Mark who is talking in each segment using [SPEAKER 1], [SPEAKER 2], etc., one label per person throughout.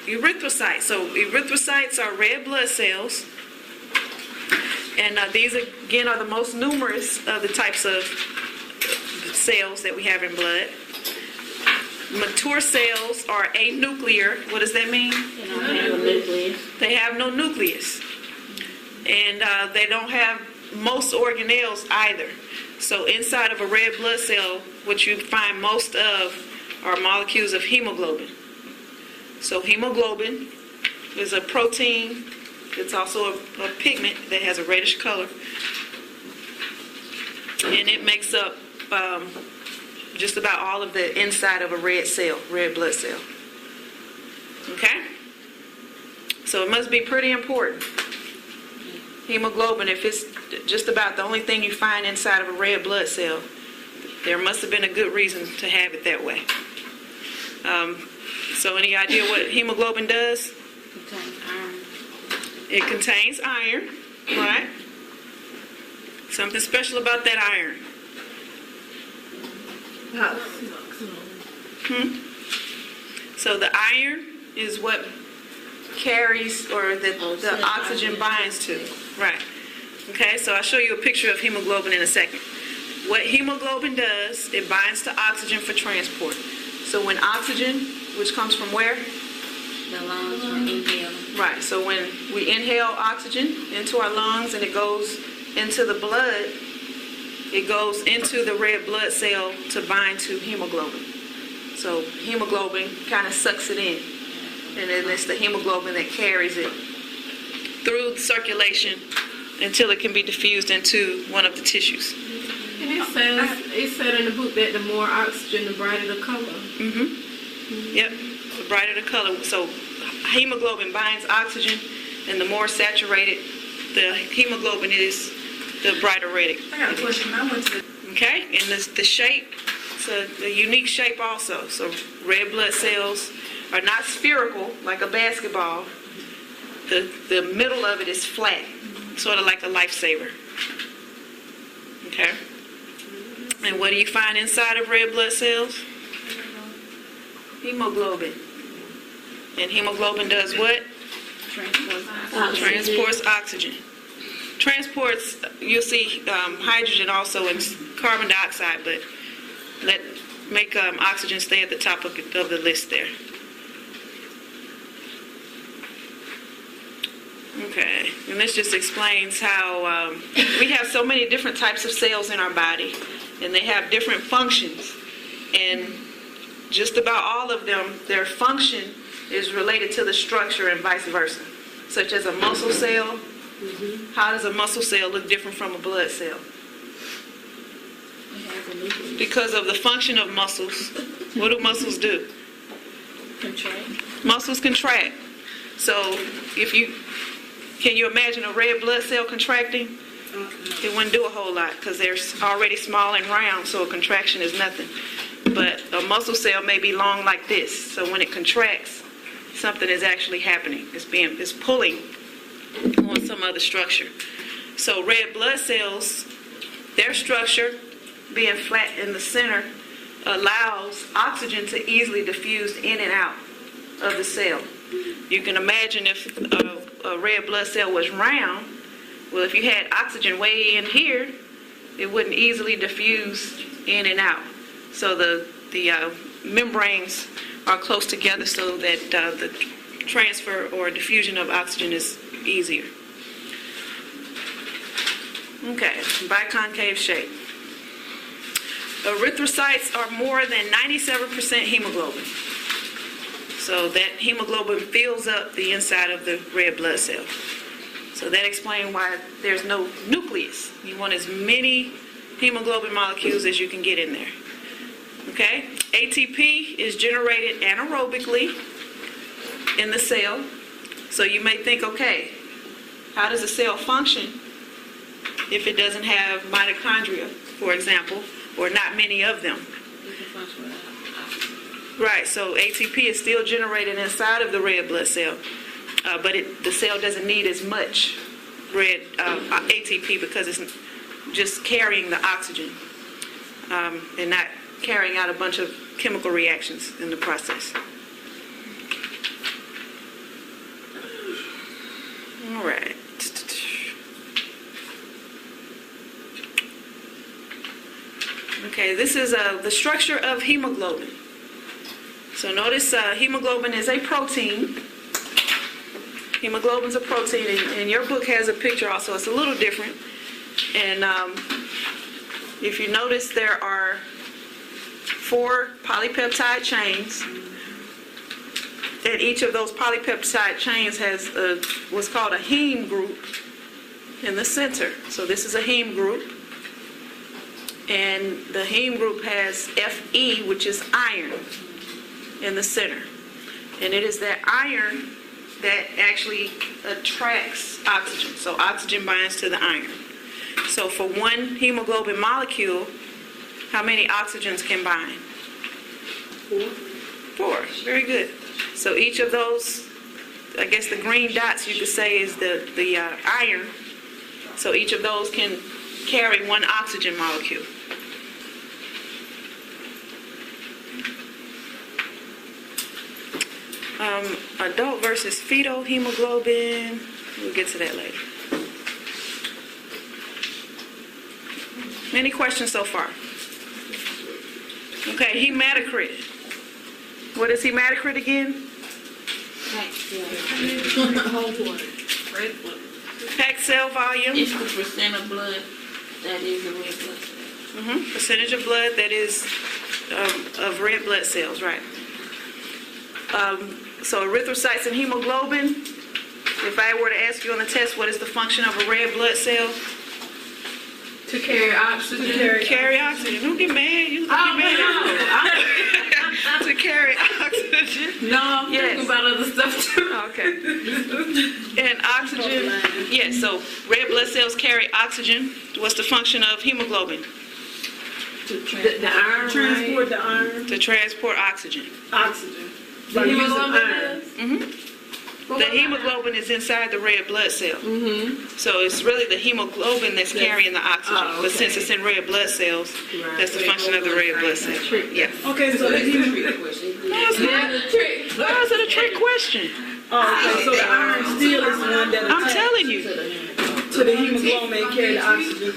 [SPEAKER 1] erythrocytes. So erythrocytes are red blood cells. And these, again, are the most numerous of the types of cells that we have in blood. Mature cells are anuclear. What does that mean?
[SPEAKER 2] They don't have a nucleus.
[SPEAKER 1] They have no nucleus. And they don't have most organelles either. So inside of a red blood cell, what you find most of are molecules of hemoglobin. So hemoglobin is a protein. It's also a pigment that has a reddish color. And it makes up just about all of the inside of a red cell, red blood cell. Okay? So it must be pretty important. Hemoglobin, if it's just about the only thing you find inside of a red blood cell, there must have been a good reason to have it that way. So any idea what hemoglobin does? It contains iron, right? Something special about that iron. So the iron is what carries, or the oxygen binds to. Right. Okay, so I'll show you a picture of hemoglobin in a second. What hemoglobin does, it binds to oxygen for transport. So when oxygen, which comes from where?
[SPEAKER 2] The lungs from inhaling.
[SPEAKER 1] Right, so when we inhale oxygen into our lungs and it goes into the blood, it goes into the red blood cell to bind to hemoglobin. So hemoglobin kind of sucks it in. And then it's the hemoglobin that carries it through circulation until it can be diffused into one of the tissues.
[SPEAKER 3] And it said in the book that the more oxygen, the brighter the color.
[SPEAKER 1] Yep, the brighter the color. So hemoglobin binds oxygen, and the more saturated the hemoglobin is, the brighter red.
[SPEAKER 4] I got a question.
[SPEAKER 1] Okay, and the shape, it's a unique shape also. So red blood cells are not spherical like a basketball. The middle of it is flat, sort of like a lifesaver. Okay? And what do you find inside of red blood cells? Hemoglobin. And hemoglobin does what? Transports oxygen. Transports, you'll see hydrogen also and carbon dioxide, but make oxygen stay at the top of the list there. Okay, and this just explains how we have so many different types of cells in our body, and they have different functions, and just about all of them, their function is related to the structure and vice versa. Such as a muscle cell. How does a muscle cell look different from a blood cell? Because of the function of muscles. What do muscles do?
[SPEAKER 2] Contract.
[SPEAKER 1] Muscles contract. So can you imagine a red blood cell contracting? It wouldn't do a whole lot because they're already small and round, so a contraction is nothing. But a muscle cell may be long like this, so when it contracts, something is actually happening. It's pulling on some other structure. So red blood cells, their structure being flat in the center allows oxygen to easily diffuse in and out of the cell. You can imagine if a red blood cell was round, well, if you had oxygen way in here, it wouldn't easily diffuse in and out. So the membranes are close together so that the transfer or diffusion of oxygen is easier. Okay, biconcave shape. Erythrocytes are more than 97% hemoglobin. So that hemoglobin fills up the inside of the red blood cell. So that explains why there's no nucleus. You want as many hemoglobin molecules as you can get in there. Okay? ATP is generated anaerobically in the cell. So you may think, okay, how does a cell function if it doesn't have mitochondria, for example, or not many of them? Right, so ATP is still generated inside of the red blood cell, but the cell doesn't need as much ATP because it's just carrying the oxygen and not carrying out a bunch of chemical reactions in the process. All right. Okay, this is the structure of hemoglobin. So notice hemoglobin is a protein. Hemoglobin's a protein, and your book has a picture also. It's a little different. And if you notice, there are 4 polypeptide chains. And each of those polypeptide chains has what's called a heme group in the center. So this is a heme group. And the heme group has Fe, which is iron, in the center. And it is that iron that actually attracts oxygen. So oxygen binds to the iron. So for one hemoglobin molecule, how many oxygens can bind? 4. Very good. So each of those, I guess the green dots you could say is the iron. So each of those can carry one oxygen molecule. Adult versus fetal hemoglobin. We'll get to that later. Any questions so far? Okay, hematocrit. What is hematocrit again? Packed cell volume.
[SPEAKER 2] It's the percent of blood that is a red blood cell.
[SPEAKER 1] Percentage of blood that is of red blood cells, right. So erythrocytes and hemoglobin. If I were to ask you on the test, what is the function of a red blood cell?
[SPEAKER 3] To carry oxygen.
[SPEAKER 1] Carry oxygen. Don't get mad. You look mad. To carry oxygen.
[SPEAKER 3] No, I'm thinking about other stuff too.
[SPEAKER 1] Okay. And oxygen. Yes, so red blood cells carry oxygen. What's the function of hemoglobin?
[SPEAKER 3] The iron.
[SPEAKER 4] Transport the iron.
[SPEAKER 1] To transport oxygen.
[SPEAKER 4] Oxygen.
[SPEAKER 3] The
[SPEAKER 4] By using
[SPEAKER 3] hemoglobin
[SPEAKER 4] iron.
[SPEAKER 1] The hemoglobin is inside the red blood cell. So it's really the hemoglobin that's carrying the oxygen.
[SPEAKER 3] Oh, okay.
[SPEAKER 1] But since it's in red blood cells, that's the function of the red blood cell. Yeah.
[SPEAKER 4] Okay, so the hemoglobin.
[SPEAKER 1] Why is it a trick question?
[SPEAKER 4] Oh, okay, so the iron still is the one that
[SPEAKER 1] I'm
[SPEAKER 4] attaches
[SPEAKER 1] telling you.
[SPEAKER 4] to the hemoglobin and carry the oxygen.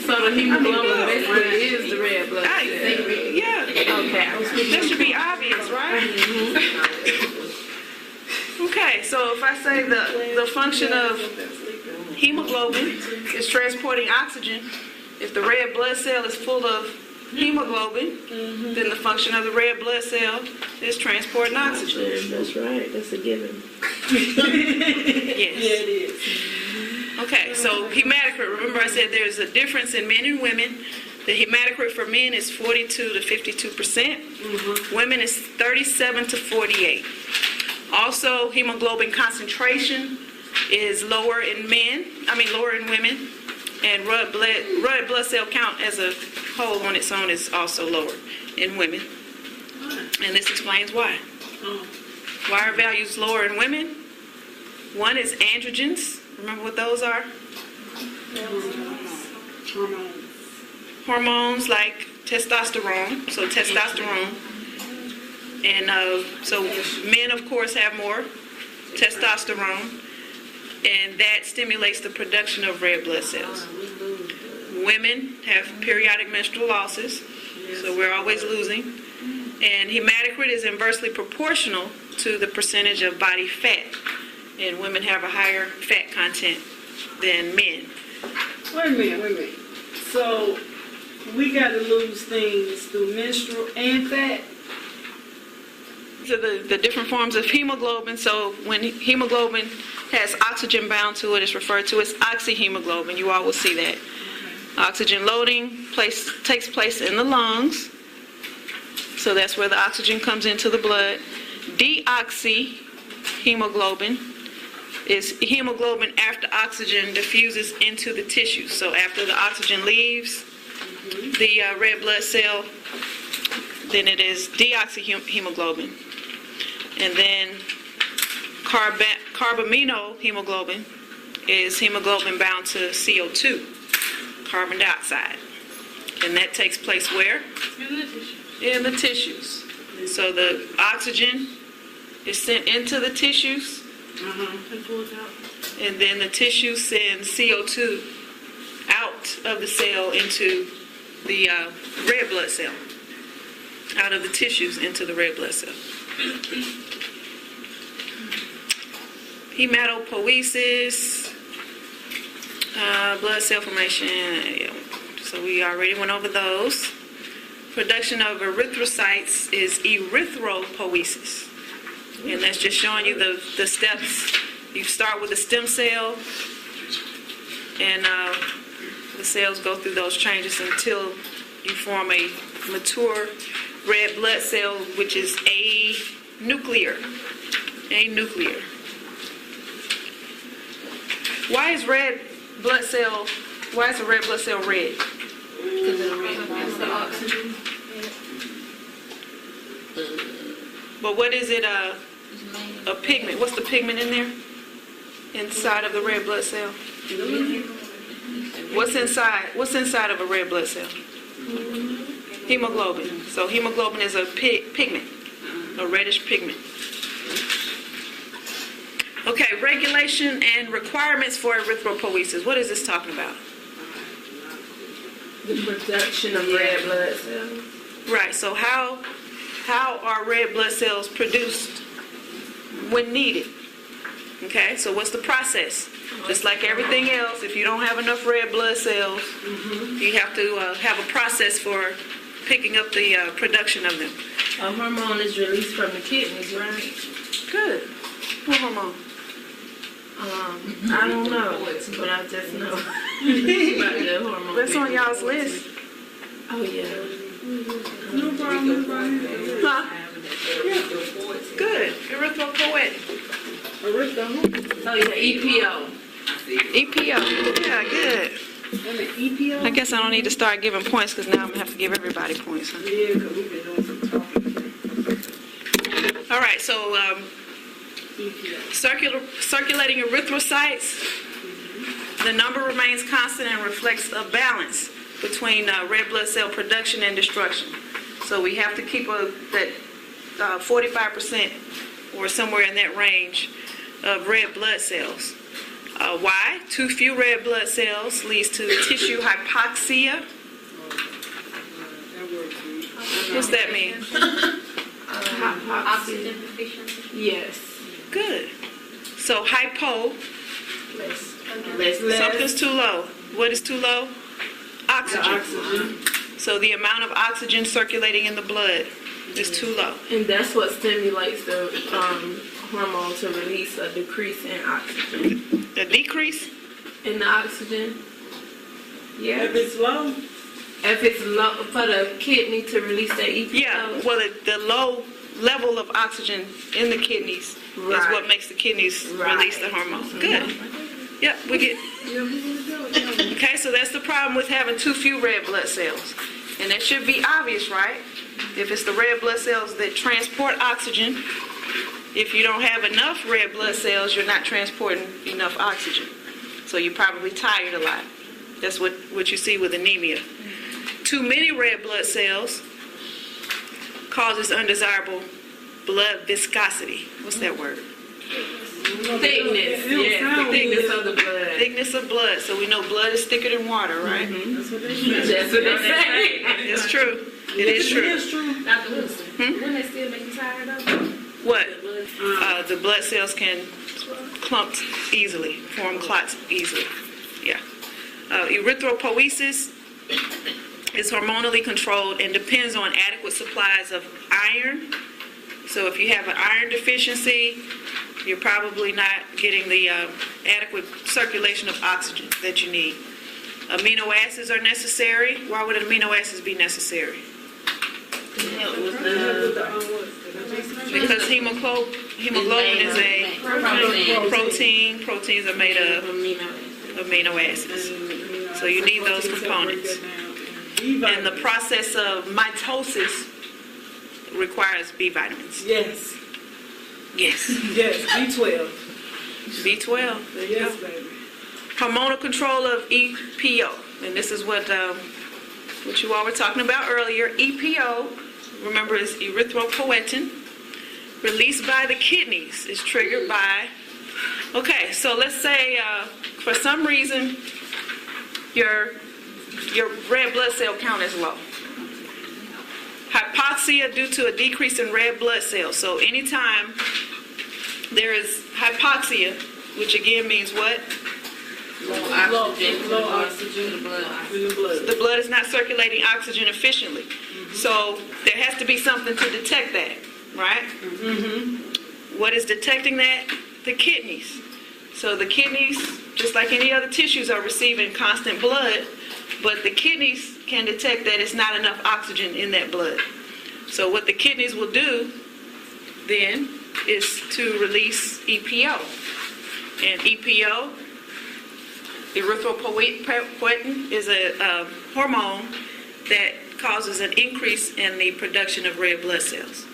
[SPEAKER 3] So the hemoglobin basically is the red blood cell.
[SPEAKER 1] Yeah.
[SPEAKER 3] Okay.
[SPEAKER 1] That should be obvious, right? Okay, so if I say the function of hemoglobin is transporting oxygen, if the red blood cell is full of hemoglobin, then the function of the red blood cell is transporting oxygen.
[SPEAKER 4] That's right. That's a given.
[SPEAKER 1] Yes.
[SPEAKER 4] Yeah, it is.
[SPEAKER 1] Okay, so hematocrit, remember I said there's a difference in men and women. The hematocrit for men is 42 to 52%. Women is 37 to 48. Also, hemoglobin concentration is lower in lower in women. And red blood cell count as a whole on its own is also lower in women. And this explains why. Why are values lower in women? One is androgens. Remember what those are? Hormones like testosterone. So testosterone. And so men, of course, have more testosterone. And that stimulates the production of red blood cells. Women have periodic menstrual losses, so we're always losing. And hematocrit is inversely proportional to the percentage of body fat. And women have a higher fat content than men.
[SPEAKER 4] Wait a minute. So we got to lose things through menstrual and fat?
[SPEAKER 1] So the different forms of hemoglobin, so when hemoglobin has oxygen bound to it, it's referred to as oxyhemoglobin. You all will see that. Oxygen loading takes place in the lungs. So that's where the oxygen comes into the blood. Deoxyhemoglobin is hemoglobin after oxygen diffuses into the tissue. So after the oxygen leaves the red blood cell, then it is deoxyhemoglobin. And then carbaminohemoglobin is hemoglobin bound to CO2, carbon dioxide. And that takes place where? In the tissues. So the oxygen is sent into the tissues,
[SPEAKER 3] And pulls out.
[SPEAKER 1] And then the tissue sends CO2 out of the cell into the red blood cell. Out of the tissues into the red blood cell. Hematopoiesis, blood cell formation. Yeah. So we already went over those. Production of erythrocytes is erythropoiesis. And that's just showing you the steps. You start with a stem cell, and the cells go through those changes until you form a mature red blood cell, which is anuclear. Anuclear. Why is a red blood cell red?
[SPEAKER 2] Because of the red blood cell.
[SPEAKER 3] Oxygen.
[SPEAKER 1] But what is it,
[SPEAKER 2] It's mainly
[SPEAKER 1] a pigment? What's the pigment in there? Inside of the red blood cell? What's inside of a red blood cell? Hemoglobin. So hemoglobin is a pigment, a reddish pigment. Okay, regulation and requirements for erythropoiesis. What is this talking about?
[SPEAKER 3] The production of red blood cells.
[SPEAKER 1] Right, so how are red blood cells produced when needed? Okay, so what's the process? Just like everything else, if you don't have enough red blood cells, you have to have a process for picking up the production of them.
[SPEAKER 3] A hormone is released from the kidneys, right?
[SPEAKER 1] Good. What hormone?
[SPEAKER 3] I don't know, but I just know about the hormone.
[SPEAKER 1] That's on y'all's list.
[SPEAKER 3] Oh, yeah.
[SPEAKER 4] No problem.
[SPEAKER 1] Huh? Good. Erythropoietic.
[SPEAKER 3] Oh, yeah, EPO.
[SPEAKER 1] EPO. Yeah, good.
[SPEAKER 4] And the EPO?
[SPEAKER 1] I guess I don't need to start giving points because now I'm going to have to give everybody points. Huh?
[SPEAKER 4] Yeah, because we've been doing some talking.
[SPEAKER 1] All right, so
[SPEAKER 4] EPO.
[SPEAKER 1] circulating erythrocytes, the number remains constant and reflects a balance between red blood cell production and destruction. So we have to keep that 45% or somewhere in that range of red blood cells. Why? Too few red blood cells leads to tissue hypoxia.
[SPEAKER 4] That works for me.
[SPEAKER 1] What's that mean?
[SPEAKER 2] Oxygen deficiency.
[SPEAKER 3] Yes.
[SPEAKER 1] Good. So hypo,
[SPEAKER 3] Less.
[SPEAKER 1] something's too low. What is too low? Oxygen.
[SPEAKER 4] Oxygen.
[SPEAKER 1] So the amount of oxygen circulating in the blood is too low.
[SPEAKER 3] And that's what stimulates the hormone to release a decrease in oxygen.
[SPEAKER 1] The decrease?
[SPEAKER 3] In the oxygen? Yeah.
[SPEAKER 4] If it's low,
[SPEAKER 3] If it's low, for the kidney to release that EPO.
[SPEAKER 1] Yeah, well, the low level of oxygen in the kidneys is
[SPEAKER 3] Right.
[SPEAKER 1] what makes the kidneys
[SPEAKER 3] Right.
[SPEAKER 1] release the hormone. Good. Yep, we get. Okay, so that's the problem with having too few red blood cells. And that should be obvious, right? If it's the red blood cells that transport oxygen, if you don't have enough red blood cells, you're not transporting enough oxygen. So you're probably tired a lot. That's what you see with anemia. Too many red blood cells causes undesirable blood viscosity. What's that word?
[SPEAKER 3] Thickness. Yeah, the thickness of the blood.
[SPEAKER 1] Thickness of blood. So we know blood is thicker than water, right?
[SPEAKER 4] that's what they say.
[SPEAKER 3] That's what they say.
[SPEAKER 1] It's true. It is
[SPEAKER 4] It
[SPEAKER 1] true.
[SPEAKER 4] is true.
[SPEAKER 2] Dr. Wilson, wouldn't that still make you tired of it?
[SPEAKER 1] What? The blood cells can clump easily, form clots easily. Yeah. Erythropoiesis is hormonally controlled and depends on adequate supplies of iron. So if you have an iron deficiency, you're probably not getting the adequate circulation of oxygen that you need. Amino acids are necessary. Why would amino acids be necessary? Because hemoglobin is a protein. Proteins are made of amino acids. So you need those components. And the process of mitosis requires B vitamins.
[SPEAKER 4] Yes.
[SPEAKER 1] Yes.
[SPEAKER 4] Yes, B12.
[SPEAKER 1] B12. There you
[SPEAKER 4] Yes,
[SPEAKER 1] go.
[SPEAKER 4] baby.
[SPEAKER 1] Hormonal control of EPO. And this is what you all were talking about earlier. EPO, remember, is erythropoietin. Released by the kidneys is triggered by Okay, so let's say for some reason your red blood cell count is low. Hypoxia due to a decrease in red blood cells. So anytime there is hypoxia, which again means what?
[SPEAKER 2] Low oxygen.
[SPEAKER 4] Low oxygen
[SPEAKER 2] The blood.
[SPEAKER 4] in the blood.
[SPEAKER 1] The blood is not circulating oxygen efficiently. So there has to be something to detect that, right? What is detecting that? The kidneys. So the kidneys, just like any other tissues, are receiving constant blood, but the kidneys can detect that it's not enough oxygen in that blood. So what the kidneys will do then is to release EPO. And EPO, erythropoietin, is a hormone that causes an increase in the production of red blood cells.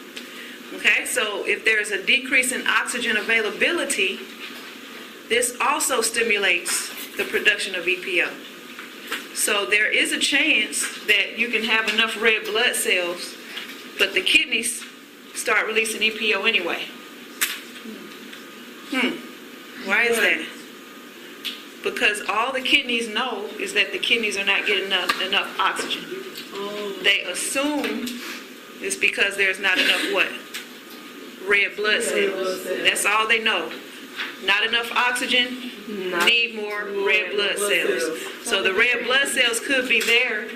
[SPEAKER 1] Okay, so if there's a decrease in oxygen availability, this also stimulates the production of EPO. So there is a chance that you can have enough red blood cells, but the kidneys start releasing EPO anyway. Why is that? Because all the kidneys know is that the kidneys are not getting enough oxygen. They assume it's because there's not enough what? Red blood cells. That's all they know. Not enough oxygen, need more red blood cells. So the red blood cells could be there.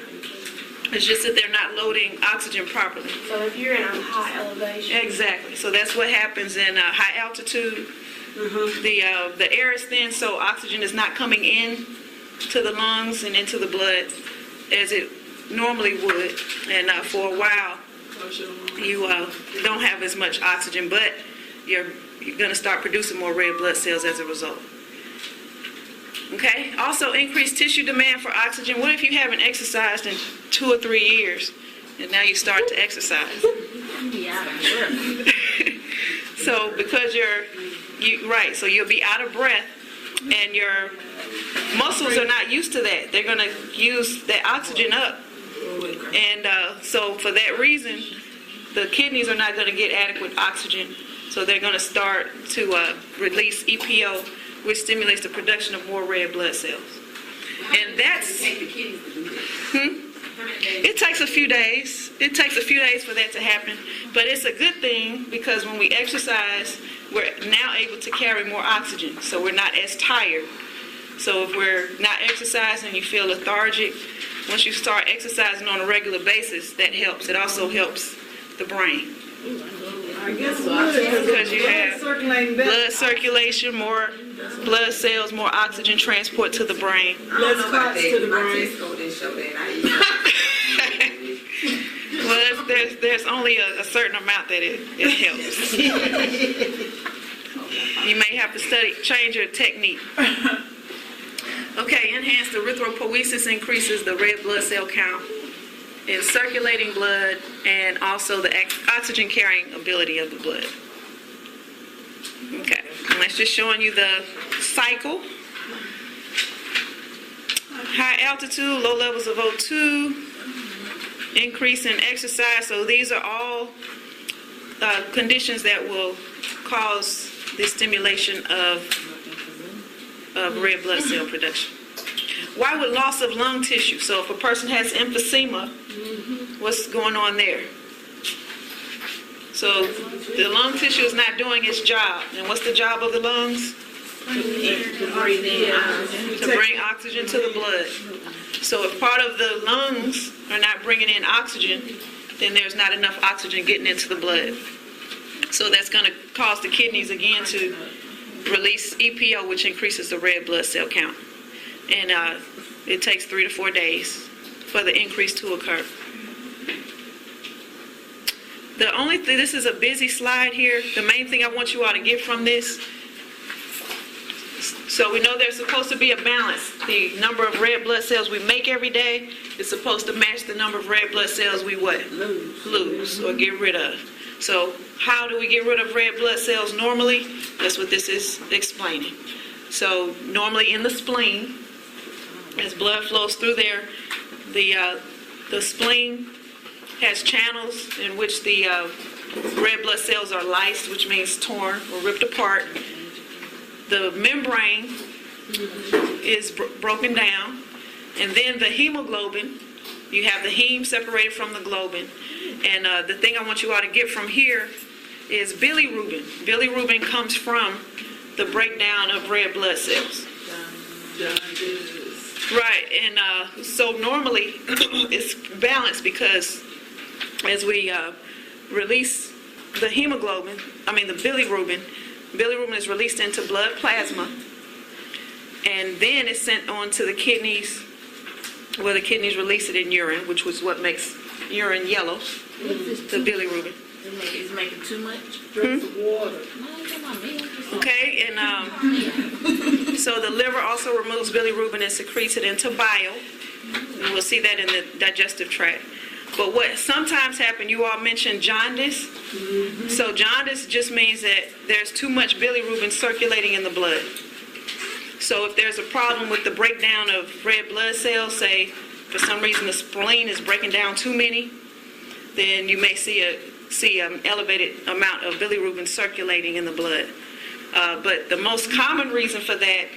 [SPEAKER 1] It's just that they're not loading oxygen properly.
[SPEAKER 3] So if you're in a high elevation.
[SPEAKER 1] Exactly. So that's what happens in high altitude. The air is thin, so oxygen is not coming in to the lungs and into the blood as it normally would. And for a while, you don't have as much oxygen, but you're going to start producing more red blood cells as a result. Okay? Also, increased tissue demand for oxygen. What if you haven't exercised in 2 or 3 years, and now you start to exercise? So because so you'll be out of breath, and your muscles are not used to that. They're going to use that oxygen up. And so for that reason, the kidneys are not going to get adequate oxygen. So they're going to start to release EPO, which stimulates the production of more red blood cells. And that's... It takes a few days. It takes a few days for that to happen. But it's a good thing because when we exercise, we're now able to carry more oxygen. So we're not as tired. So if we're not exercising, you feel lethargic. Once you start exercising on a regular basis, that helps. It also helps the brain.
[SPEAKER 4] I guess because
[SPEAKER 1] you have blood circulation, more blood cells, more oxygen transport to the brain.
[SPEAKER 4] Less clots to the brain.
[SPEAKER 1] Well, there's only a certain amount that it helps. You may have to change your technique. Okay, enhanced erythropoiesis increases the red blood cell count in circulating blood and also the oxygen carrying ability of the blood. Okay, and that's just showing you the cycle. High altitude, low levels of O2, increase in exercise. So these are all conditions that will cause the stimulation of red blood cell production. Why would loss of lung tissue? So if a person has emphysema, what's going on there? So the lung tissue is not doing its job. And what's the job of the lungs? To bring oxygen to the blood. So if part of the lungs are not bringing in oxygen, then there's not enough oxygen getting into the blood. So that's going to cause the kidneys again to release EPO, which increases the red blood cell count. And it takes 3 to 4 days for the increase to occur. The only thing, this is a busy slide here. The main thing I want you all to get from this, so we know there's supposed to be a balance. The number of red blood cells we make every day is supposed to match the number of red blood cells we what? Lose or get rid of. So how do we get rid of red blood cells normally? That's what this is explaining. So normally in the spleen, as blood flows through there, the spleen has channels in which the red blood cells are lysed, which means torn or ripped apart. the membrane is broken down, and then the hemoglobin, you have the heme separated from the globin. And the thing I want you all to get from here is bilirubin. Bilirubin comes from the breakdown of red blood cells. Right, and so normally it's balanced because as we release the hemoglobin, the bilirubin is released into blood plasma, and then it's sent on to the kidneys, where the kidneys release it in urine, which was what makes urine yellow, the bilirubin.
[SPEAKER 2] It's making too much.
[SPEAKER 4] Drink some water.
[SPEAKER 1] Okay, and so the liver also removes bilirubin and secretes it into bile, and we'll see that in the digestive tract. But what sometimes happens, you all mentioned jaundice. So jaundice just means that there's too much bilirubin circulating in the blood. So if there's a problem with the breakdown of red blood cells, say for some reason the spleen is breaking down too many, then you may see an elevated amount of bilirubin circulating in the blood. But the most common reason for that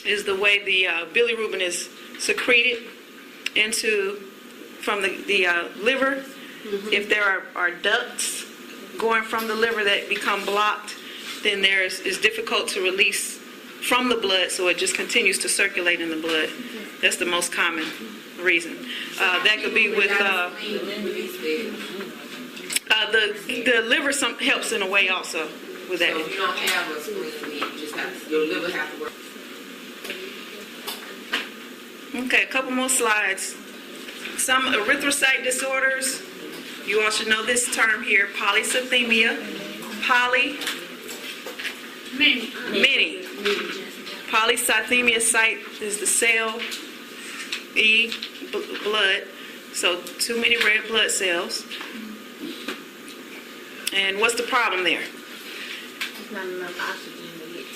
[SPEAKER 1] is the way the bilirubin is secreted from the liver. If there are ducts going from the liver that become blocked, then it's difficult to release from the blood, so it just continues to circulate in the blood. That's the most common reason. That could be with the liver. Helps in a way also with that.
[SPEAKER 5] So if you don't have a spleen, you just your liver have to work.
[SPEAKER 1] Okay, a couple more slides. Some erythrocyte disorders. You all should know this term here: polycythemia. Many. Polycythemia, cyte is the cell, blood, so too many red blood cells. And what's the problem there?
[SPEAKER 2] There's not enough oxygen to get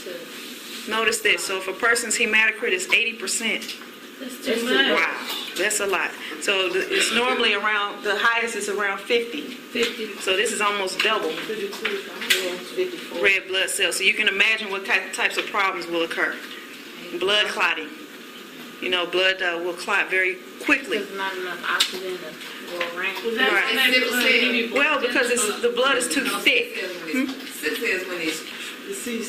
[SPEAKER 2] to.
[SPEAKER 1] Notice this. So if a person's hematocrit is 80%,
[SPEAKER 2] That's too much.
[SPEAKER 1] wow, that's a lot. So it's normally around, the highest is around 50.
[SPEAKER 2] 50.
[SPEAKER 1] So this is almost double
[SPEAKER 2] 54.
[SPEAKER 1] red blood cells. So you can imagine what types of problems will occur. Blood clotting. Blood will clot very quickly.
[SPEAKER 2] There's not enough oxygen to go around.
[SPEAKER 1] Right. Well, because the blood is too thick.
[SPEAKER 5] Six says when it's
[SPEAKER 4] The C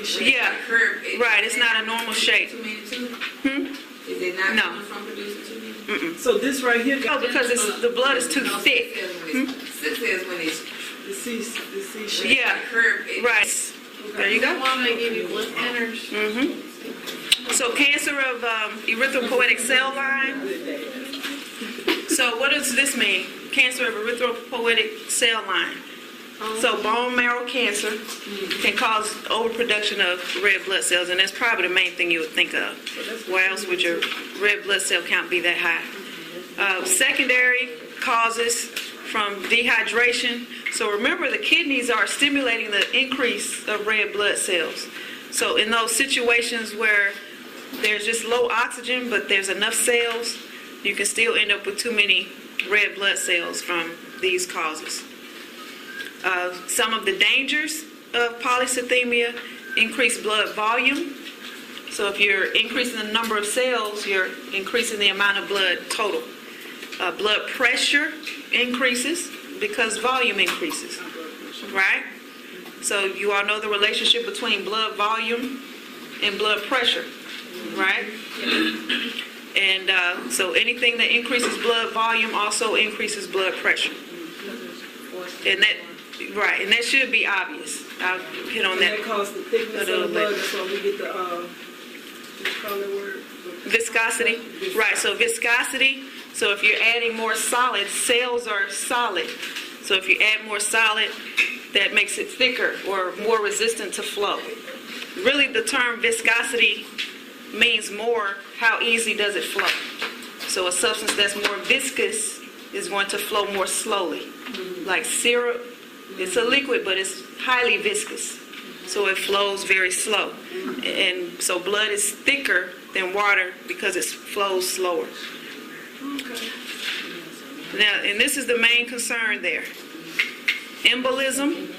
[SPEAKER 4] shape.
[SPEAKER 1] Yeah,
[SPEAKER 5] curve.
[SPEAKER 1] right. It's not a normal shape.
[SPEAKER 5] Too many too?
[SPEAKER 1] Hmm?
[SPEAKER 5] Is it not
[SPEAKER 1] No.
[SPEAKER 5] coming from producing too many?
[SPEAKER 4] So this right here,
[SPEAKER 1] No, because the blood is too thick.
[SPEAKER 5] Six says when it's
[SPEAKER 4] the C shape.
[SPEAKER 1] Yeah,
[SPEAKER 5] curve.
[SPEAKER 1] right. There you go.
[SPEAKER 3] One they give you blood thinners.
[SPEAKER 1] So cancer of erythropoietic cell line. So what does this mean? Cancer of erythropoietic cell line. So bone marrow cancer can cause overproduction of red blood cells, and that's probably the main thing you would think of. Why else would your red blood cell count be that high? Secondary causes from dehydration. So remember, the kidneys are stimulating the increase of red blood cells. So in those situations where there's just low oxygen, but there's enough cells, you can still end up with too many red blood cells from these causes. Some of the dangers of polycythemia: increased blood volume. So if you're increasing the number of cells, you're increasing the amount of blood total. Blood pressure increases because volume increases, right? So you all know the relationship between blood volume and blood pressure, right? And so anything that increases blood volume also increases blood pressure. And that should be obvious. I'll hit on
[SPEAKER 4] And
[SPEAKER 1] that
[SPEAKER 4] that causes the thickness of the blood. That's why we get the what you call that word?
[SPEAKER 1] viscosity. Right, so viscosity. So if you're adding more solid, cells are solid. So if you add more solid, that makes it thicker or more resistant to flow. Really, the term viscosity means more how easy does it flow. So a substance that's more viscous is going to flow more slowly. Like syrup, it's a liquid, but it's highly viscous. So it flows very slow. And so blood is thicker than water because it flows slower. Now, and this is the main concern there. Embolism.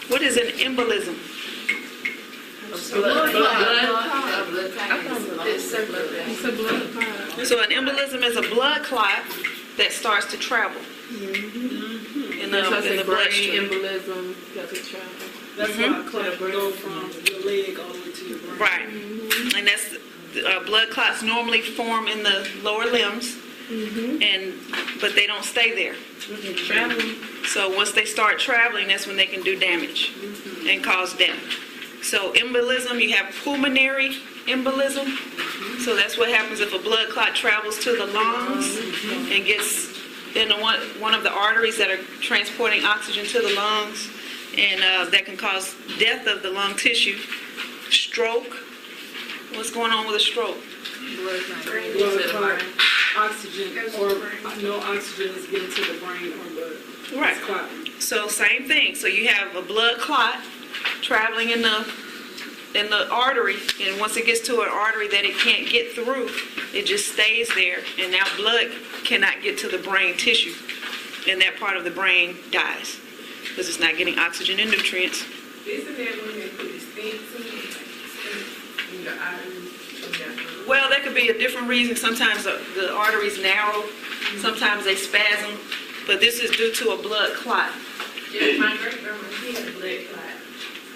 [SPEAKER 1] What is an embolism?
[SPEAKER 3] Blood clot.
[SPEAKER 2] It's circulating.
[SPEAKER 3] It's a blood clot.
[SPEAKER 1] So an embolism is a blood clot that starts to travel in
[SPEAKER 3] That's why I
[SPEAKER 1] the
[SPEAKER 3] say brain
[SPEAKER 1] bloodstream.
[SPEAKER 3] embolism, got to travel.
[SPEAKER 4] That's why a clot go from your leg all the way to your brain.
[SPEAKER 1] Right. And that's blood clots normally form in the lower limbs, but they don't stay there.
[SPEAKER 3] Travel.
[SPEAKER 1] So once they start traveling, that's when they can do damage and cause death. So embolism, you have pulmonary embolism. So that's what happens if a blood clot travels to the lungs and gets in one of the arteries that are transporting oxygen to the lungs, and that can cause death of the lung tissue. Stroke. What's going on with a stroke?
[SPEAKER 4] Blood clot, oxygen, or no oxygen is getting to the brain or blood.
[SPEAKER 1] Right.
[SPEAKER 4] It's clotting.
[SPEAKER 1] So same thing. So you have a blood clot traveling in the artery, and once it gets to an artery that it can't get through, it just stays there, and now blood cannot get to the brain tissue, and that part of the brain dies because it's not getting oxygen and nutrients.
[SPEAKER 5] Isn't that when they put the stents in the arteries?
[SPEAKER 1] Well, that could be a different reason. Sometimes the arteries narrow, sometimes they spasm, but this is due to a blood clot.
[SPEAKER 5] Yeah, my great grandma, she had a blood clot,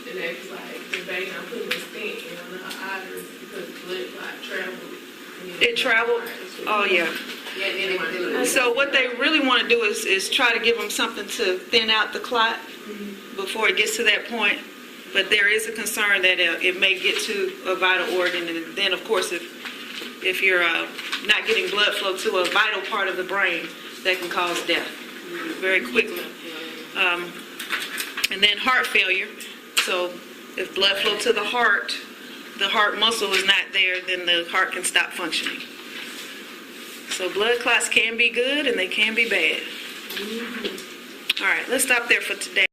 [SPEAKER 5] and they was like, the baby, I'm putting a stent in her arteries because the blood clot traveled.
[SPEAKER 1] It traveled? Oh, yeah.
[SPEAKER 5] Yeah, then they want to do it.
[SPEAKER 1] So what they really want to do is try to give them something to thin out the clot before it gets to that point. But there is a concern that it may get to a vital organ, and then, of course, if you're not getting blood flow to a vital part of the brain, that can cause death very quickly. And then heart failure. So if blood flow to the heart muscle is not there, then the heart can stop functioning. So blood clots can be good and they can be bad. All right, let's stop there for today.